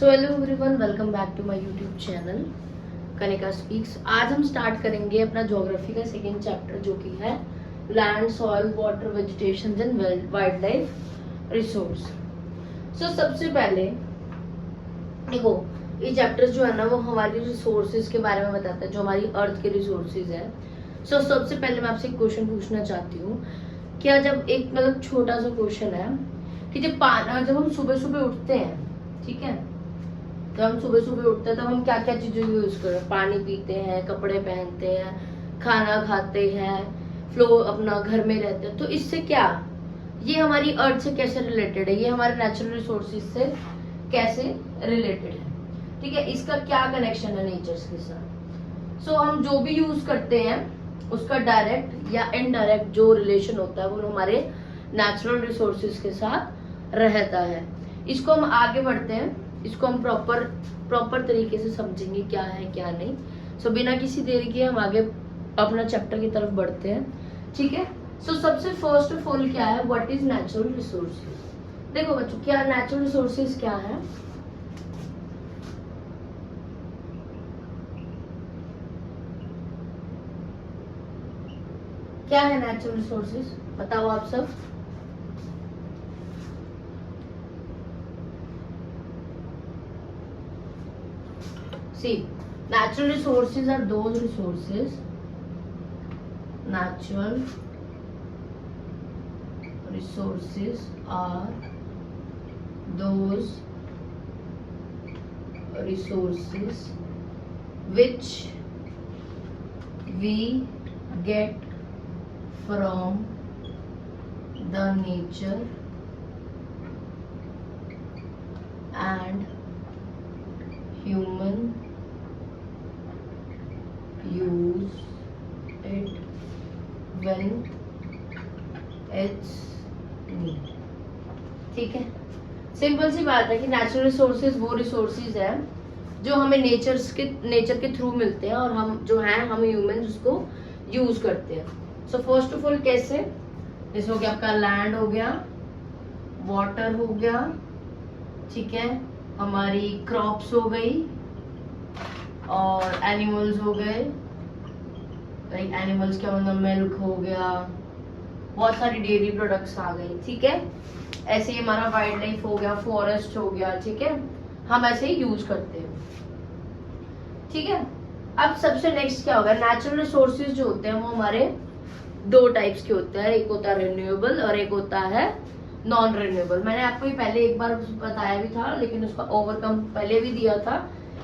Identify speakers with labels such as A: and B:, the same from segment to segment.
A: So hello everyone, welcome back to my YouTube channel Kanika speaks. आज हम start करेंगे अपना ज्योग्राफी का सेकेंड चैप्टर जो कि है land, soil, water, vegetation and wildlife resource. So सबसे पहले देखो, ये चैप्टर जो है ना वो हमारी रिसोर्सेज के बारे में बताता है, जो हमारी अर्थ के रिसोर्सेज है। सो सबसे पहले मैं आपसे एक क्वेश्चन पूछना चाहती हूँ। क्या जब एक मतलब छोटा सा क्वेश्चन है कि जब हम सुबह सुबह उठते हैं, ठीक है, जब हम सुबह सुबह उठते हैं तब हम क्या क्या चीजें यूज करते हैं? पानी पीते हैं, कपड़े पहनते हैं, खाना खाते हैं, फ्लो अपना घर में रहते हैं। तो इससे क्या, ये हमारी अर्थ से कैसे रिलेटेड है, ये हमारे नेचुरल रिसोर्सेज से कैसे रिलेटेड है, ठीक है, इसका क्या कनेक्शन है नेचर्स के साथ। सो हम जो भी यूज करते हैं उसका डायरेक्ट या इनडायरेक्ट जो रिलेशन होता है वो हमारे नेचुरल रिसोर्सेज के साथ रहता है। इसको हम आगे बढ़ते हैं, इसको हम प्रॉपर तरीके से समझेंगे क्या है क्या नहीं। सो बिना किसी देरी के हम आगे अपना चैप्टर की तरफ बढ़ते हैं, ठीक है। सो सबसे फर्स्ट ऑफ ऑल क्या है, व्हाट इज नेचुरल रिसोर्सेज। देखो बच्चों, क्या नेचुरल रिसोर्सेज क्या है? क्या है नेचुरल रिसोर्सेज, बताओ आप सब। See, natural resources are those resources. Natural resources are those resources which we get from the nature and human use it when it's need। ठीक है, सिंपल सी बात है कि नेचुरल रिसोर्सेज वो रिसोर्सेज है जो हमें नेचर के थ्रू मिलते हैं और हम जो हैं हम ह्यूमन उसको यूज करते हैं। सो फर्स्ट ऑफ ऑल कैसे, जैसे हो गया आपका लैंड हो गया, वाटर हो गया, ठीक है, हमारी क्रॉप्स हो गई और एनिमल्स हो गए। लाइक एनिमल्स क्या मतलब मिल्क हो गया, बहुत सारी डेयरी प्रोडक्ट्स आ गई, ठीक है। ऐसे ही हमारा वाइल्ड लाइफ हो गया, फॉरेस्ट हो गया, ठीक है, हम ऐसे ही यूज करते हैं, ठीक है। अब सबसे नेक्स्ट क्या होगा, नेचुरल रिसोर्सेज जो होते हैं वो हमारे दो टाइप्स के होते हैं, एक होता है रिन्यूएबल और एक होता है नॉन रिन्यूएबल। मैंने आपको ये पहले एक बार बताया भी था, लेकिन उसका ओवरकम पहले भी दिया था,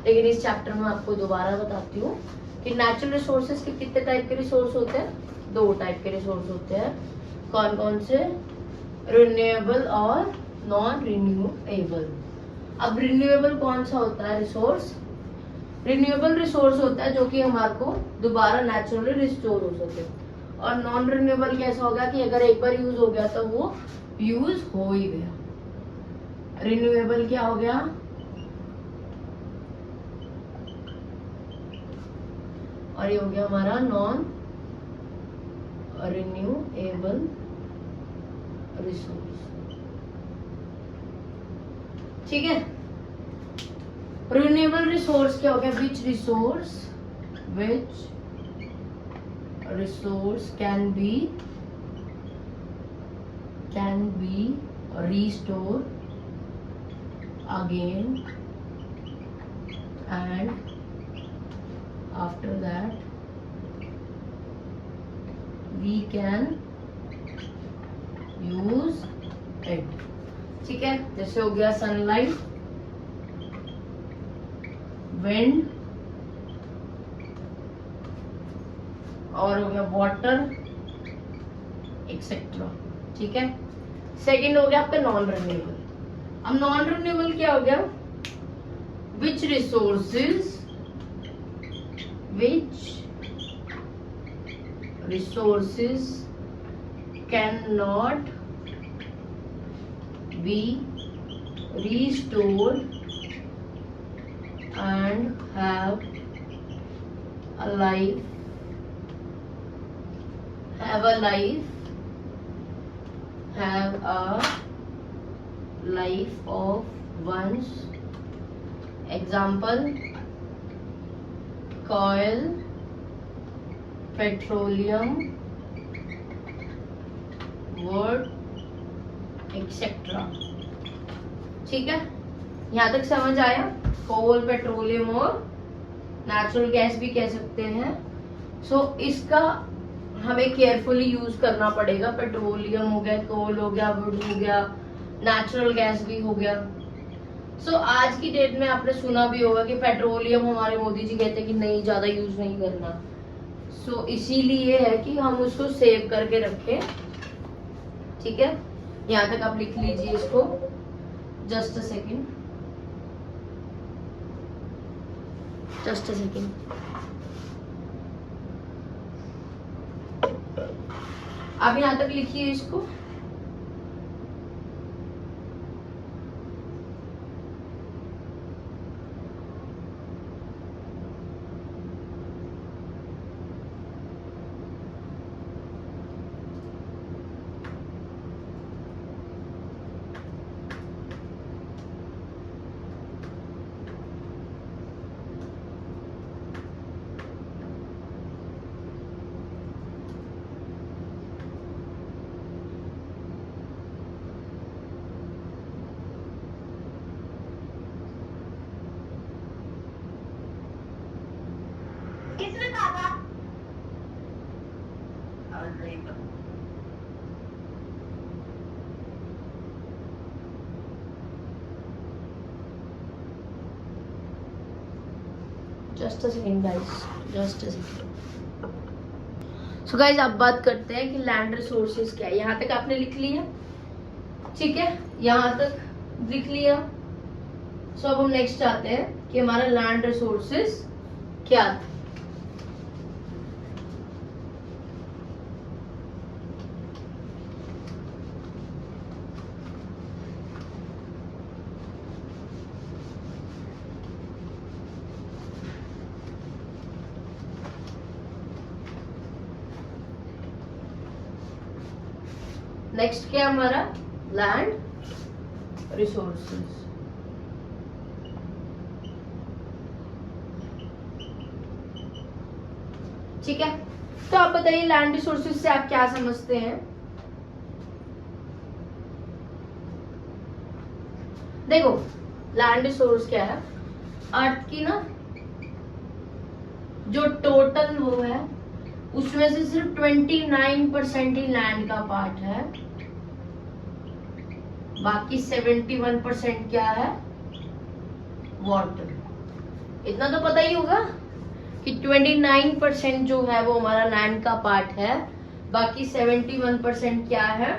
A: लेकिन इस चैप्टर में आपको दोबारा बताती हूँ कि नेचुरल रिसोर्सेज के कितने टाइप के रिसोर्स होते हैं। दो टाइप के रिसोर्स होते हैं, कौन कौन से, रिन्यूएबल और नॉन रिन्यूएबल। अब रिन्यूएबल कौन सा होता है रिसोर्स? रिन्यूएबल रिसोर्स होता है जो कि हमारे को दोबारा नेचुरली रिस्टोर हो सके, और नॉन रिन्यूएबल कैसा होगा कि अगर एक बार यूज हो गया तो वो यूज हो ही गया। रिन्यूएबल क्या हो गया, और ये हो गया हमारा नॉन रिन्यूएबल रिसोर्स, ठीक है। रिन्यूएबल रिसोर्स क्या हो गया, which resource can be restored again, and after that we can use it, ठीक है। जैसे हो गया सनलाइट, विंड, और हो गया वाटर एक्सेट्रा, ठीक है। सेकेंड हो गया आपका नॉन रिन्यूएबल। अब नॉन रिन्यूएबल क्या हो गया, विच resources can not be restored and have a life have a life of one's example coil, petroleum, would, etcetera. ठीक है, यहाँ तक समझ आया? कोल, पेट्रोलियम और नेचुरल गैस भी कह सकते हैं। सो इसका हमें केयरफुली यूज करना पड़ेगा। पेट्रोलियम हो गया, कोल हो गया, वुड हो गया, नेचुरल गैस भी हो गया। सो आज की डेट में आपने सुना भी होगा कि पेट्रोलियम हमारे मोदी जी कहते हैं कि नहीं, ज्यादा यूज नहीं करना। सो इसीलिए है कि हम उसको सेव करके रखें। ठीक है, यहाँ तक आप लिख लीजिए इसको। Just a second, just a second. आप यहाँ तक लिखिए इसको।
B: किसने कहा था?
A: Just a second guys, just a second. So guys, अब बात करते हैं कि लैंड रिसोर्सेज क्या है। यहाँ तक आपने लिख लिया? ठीक है, यहाँ तक लिख लिया। सो अब हम नेक्स्ट आते हैं कि हमारा लैंड रिसोर्सेज क्या था। नेक्स्ट क्या हमारा? Land resources. ठीक है, तो आप बताइए लैंड रिसोर्सेज से आप क्या समझते हैं? देखो, लैंड रिसोर्स क्या है? अर्थ की ना जो टोटल वो है उसमें से सिर्फ 29% ही लैंड का पार्ट है, बाकी 71% क्या है? वाटर। इतना तो पता ही होगा कि 29% जो है वो हमारा लैंड का पार्ट है, बाकी 71% क्या है?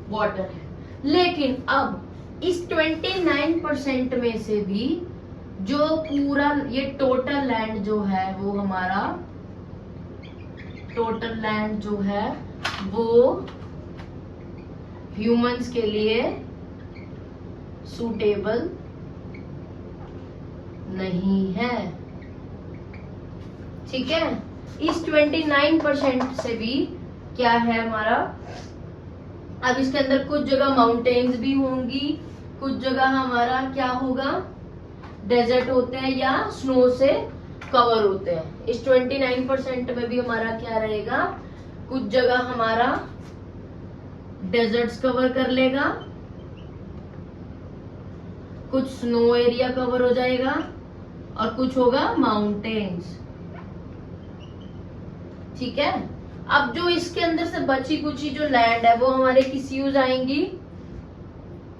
A: वाटर है। लेकिन अब इस 29% में से भी जो पूरा ये टोटल लैंड जो है वो हमारा टोटल लैंड जो है वो ह्यूमंस के लिए सूटेबल नहीं है। ठीक है, इस 29% से भी क्या है हमारा? अब इसके अंदर कुछ जगह माउंटेन्स भी होंगी, कुछ जगह हमारा क्या होगा? डेजर्ट होते हैं या स्नो से कवर होते हैं। इस 29% में भी हमारा क्या रहेगा? कुछ जगह हमारा डेजर्ट्स कवर कर लेगा, कुछ स्नो एरिया कवर हो जाएगा और कुछ होगा माउंटेन्स। ठीक है, अब जो इसके अंदर से बची कुची जो लैंड है वो हमारे किस यूज आएंगी?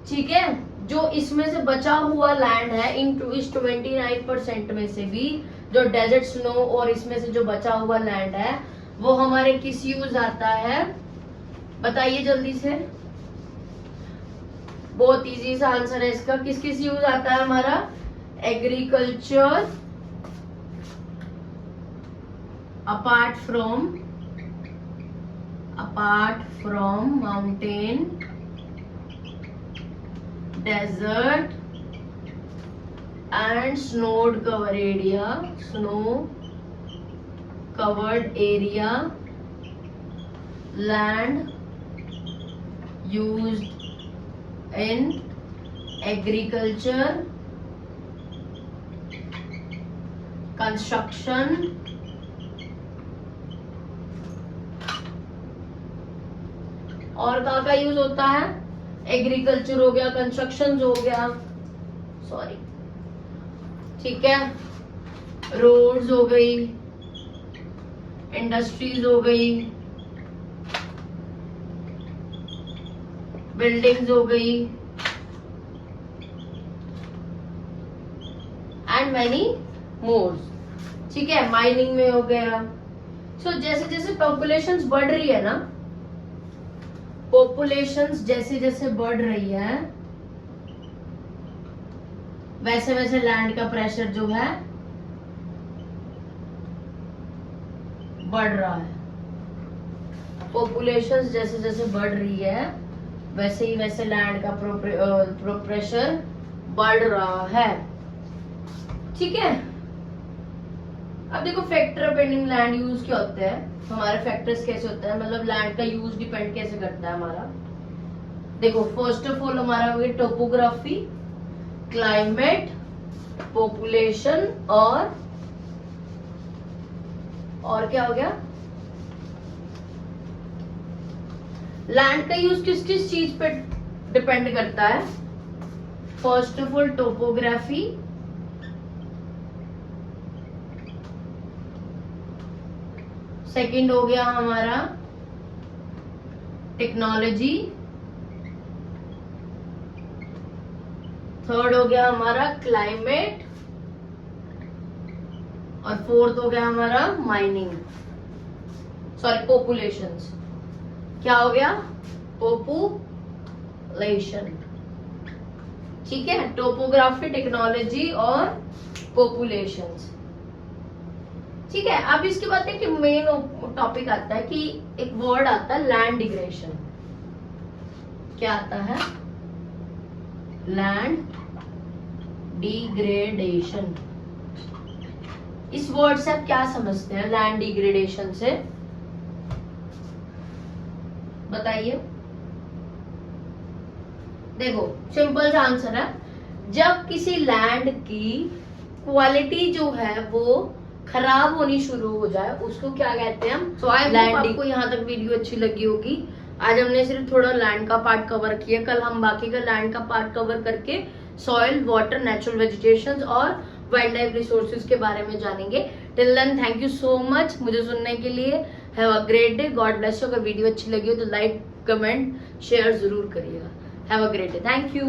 A: ठीक है, जो इसमें से बचा हुआ लैंड है इस 29% में से भी जो डेजर्ट, स्नो और इसमें से जो बचा हुआ लैंड है वो हमारे किस यूज आता है? बताइए जल्दी से। बहुत इजी सा आंसर है इसका। किस किस यूज आता है हमारा? Agriculture, apart from mountain, desert and snow covered area, land used in agriculture construction, और का यूज होता है, एग्रीकल्चर हो गया, कंस्ट्रक्शन हो गया, सॉरी, ठीक है, रोड्स हो गई, इंडस्ट्रीज हो गई, बिल्डिंग्स हो गई, एंड मैनी मोर, ठीक है, माइनिंग में हो गया। सो जैसे जैसे पॉपुलेशंस बढ़ रही है ना, पॉपुलेशंस जैसे जैसे बढ़ रही है, वैसे वैसे लैंड का प्रेशर जो है बढ़ रहा है। पॉपुलेशंस जैसे जैसे बढ़ रही है, वैसे ही वैसे लैंड का प्रेशर बढ़ रहा है, ठीक है। अब देखो फैक्टर डिपेंडिंग लैंड यूज क्या होते हैं, हमारे फैक्टर्स कैसे होते हैं, मतलब लैंड का यूज डिपेंड कैसे करता है हमारा। देखो फर्स्ट ऑफ ऑल हमारा हो गया टोपोग्राफी, क्लाइमेट, पॉपुलेशन, और क्या हो गया, लैंड का यूज किस किस चीज पे डिपेंड करता है। First of all topography, second हो गया हमारा टेक्नोलॉजी, थर्ड हो गया हमारा क्लाइमेट, और फोर्थ हो गया हमारा माइनिंग, सॉरी पॉपुलेशंस। क्या हो गया, पॉपुलेशन, ठीक है, टोपोग्राफी, टेक्नोलॉजी और पॉपुलेशंस, ठीक है। अब इसके बाद एक मेन टॉपिक आता है कि एक वर्ड आता है लैंड डिग्रेडेशन। क्या आता है, लैंड डिग्रेडेशन। इस वर्ड से आप क्या समझते हैं, लैंड डिग्रेडेशन से, बताइए। देखो सिंपल सा आंसर है, जब किसी लैंड की क्वालिटी जो है वो खराब होनी शुरू हो जाए, उसको क्या कहते हैं हम, तो आई होप आपको यहाँ तक वीडियो अच्छी लगी होगी। आज हमने सिर्फ थोड़ा लैंड का पार्ट कवर किया, कल हम बाकी का लैंड का पार्ट कवर करके सॉइल, वाटर, नेचुरल वेजिटेशन और वाइल्ड लाइफ रिसोर्सेज के बारे में जानेंगे। Till then thank you so much मुझे सुनने के लिए। Have a great day, God bless you. अगर वीडियो अच्छी लगी हो तो लाइक, कमेंट, शेयर जरूर करिएगा। Have a great day, thank you.